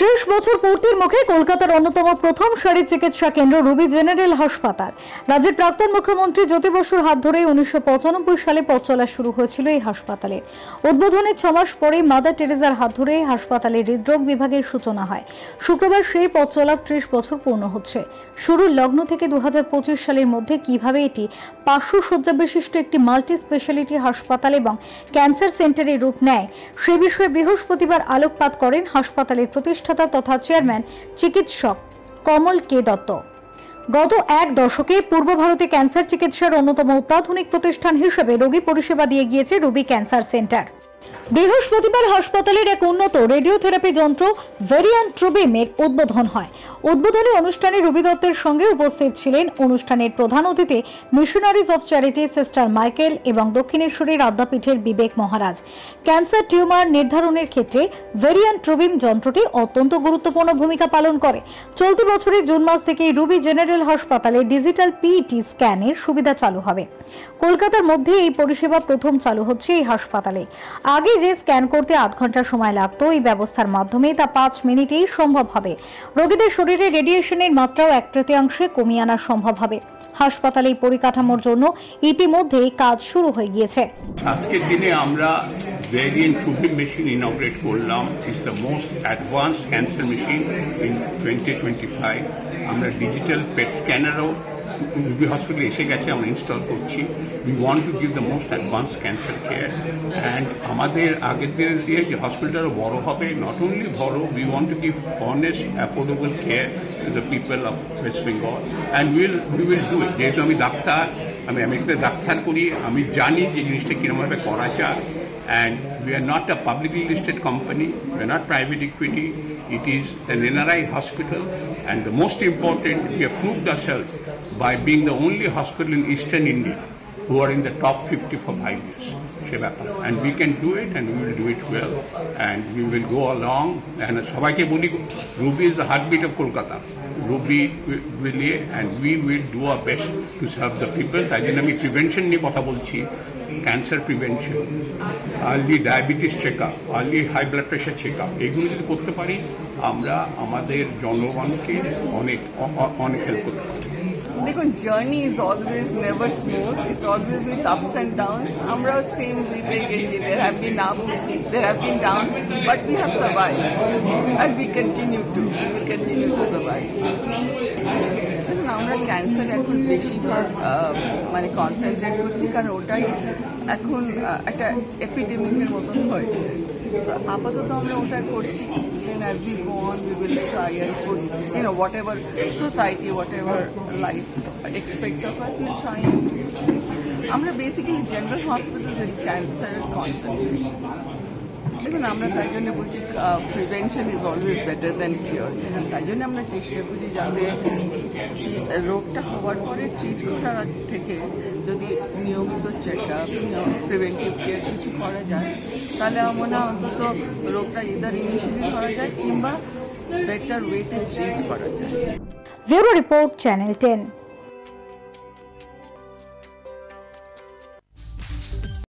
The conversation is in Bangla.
30 বছর পূর্তির মুখে কলকাতার অন্যতম প্রথম সারির চিকিৎসা কেন্দ্র রুবি জেনারেল হাসপাতাল। রাজ্যের প্রাক্তন মুখ্যমন্ত্রী জ্যোতি বসুর হাত ধরে 1995 সালে পথ চলা শুরু হয়েছিল এই হাসপাতালে। উদ্বোধনের 6 মাস পরে মাদার টেরেজার হাত ধরে হাসপাতালের হৃদরোগ বিভাগের সূচনা হয়। শুক্রবার সেই পথ চলা 30 বছর পূর্ণ হচ্ছে। শুরুর লগ্ন থেকে 2025 সালের মধ্যে কিভাবে এটি 500 শয্যা বিশিষ্ট একটি মাল্টি স্পেশালিটি হাসপাতাল এবং ক্যান্সার সেন্টারের রূপ নেয় সে বিষয়ে বৃহস্পতিবার আলোকপাত করেন হাসপাতালের প্রতিষ্ঠাতা তথা চেয়ারম্যান চিকিৎসক কমল কে দত্ত। গত এক দশকে পূর্ব ভারতে ক্যান্সার চিকিৎসার অন্যতম অত্যাধুনিক প্রতিষ্ঠান হিসেবে রোগী পরিষেবা দিয়ে গিয়েছে রুবি ক্যান্সার সেন্টার। বৃহস্পতিবার হাসপাতালের এক উন্নত রেডিওথেরাপি যন্ত্র ভেরিয়ান্ট ট্রুবিমের উদ্বোধন হয়। উদ্বোধনী অনুষ্ঠানে রুবি দত্তের সঙ্গে উপস্থিত ছিলেন অনুষ্ঠানের প্রধান অতিথি missionaries of charity sister Michael এবং দক্ষিণেশ্বরী আদ্যাপীঠের বিবেক মহারাজ। ক্যান্সার টিউমার নির্ধারণের ক্ষেত্রে ভেরিয়ান্ট ট্রুবিম যন্ত্রটি অত্যন্ত গুরুত্বপূর্ণ ভূমিকা পালন করে। চলতি বছরের জুন মাস থেকেই রুবি জেনারেল হাসপাতালে ডিজিটাল পিইটি স্ক্যানের সুবিধা চালু হবে। কলকাতার মধ্যে এই পরিষেবা প্রথম চালু হচ্ছে এই হাসপাতালে। আগে যে স্ক্যান করতে আধ ঘন্টা সময় লাগতো, এই ব্যবস্থার মাধ্যমে তা 5 মিনিটেই সম্ভব হবে। রোগীদের শরীরে রেডিয়েশনের মাত্রাও 1/3 কমিয়ে আনা সম্ভব হবে। হাসপাতালে এই পরিকাঠামোর জন্য ইতিমধ্যেই কাজ শুরু হয়ে গিয়েছে। আজকের দিনে আমরা ভেরিয়েন্ট ট্রুবিম মেশিন ইনঅপারেট করলাম। It's the most advanced cancer machine in 2025। আমরা ডিজিটাল পেট স্ক্যানারও রুবি হসপিটালে এসে গেছে, আমরা ইনস্টল করছি। We want to give the most advance cancer care and আমাদের আগের দিনের দিয়ে যে হসপিটালও বড় হবে, নট অনলি বড়, we want to give honest affordable care to the people of West Bengal and we will do it. যেহেতু আমি ডাক্তার, আমি আমেরিকাতে ডাক্তার করি, আমি জানি যে জিনিসটা কীরকমভাবে করা যায়। And we are not a publicly listed company, we are not private equity, it is an NRI hospital, and the most important, we have proved ourselves by being the only hospital in Eastern India who are in the top 50 for 5 years. And we can do it, and we will do it well, and we will go along. And sabaike boli, Ruby is the heartbeat of Kolkata. Ruby will, and we will do our best to serve the people. তাই জন্য আমি প্রিভেনশন নিয়ে কথা বলছি। Cancer prevention, early diabetes check up, early high blood pressure check up, এগুলো যদি করতে পারি আমরা আমাদের জনগণকে অনেক অনেক হেল্প করতে পারি। দেখুন, journey is always never smooth, it's always with ups and downs. আমরা সেম উইথে গেছি, there have been ups, there have been down, but we have survived and we continue to survive. দেখুন, আমরা ক্যান্সার এখন বেশিরভাগ মানে কনসেন্ট্রেট করছি, কারণ ওটাই এখন একটা এপিডেমিকের মতন হয়েছে। আপাতত আমরা ওটা করছি। Then as we go on, we will try and put, whatever society, whatever life expects of us, we'll try and do. আমরা basically general hospitals with cancer concentration. দেখুন, আমরা তাই জন্য বলছি prevention is always better than cure. তাই জন্য আমরা চেষ্টা করছি যাতে রোগটা হওয়ার পরে ট্রিট করার থেকে যদি নিয়মিত চেক আপ, প্রিভেন্টিভ কেয়ার কিছু করা যায়, তাহলে আমার না অন্তত রোগটা ইদার ইনিশিয়ালি করা যায় কিংবা বেটার ওয়েতে ট্রিট করা যায়। Bureau report, channel 10।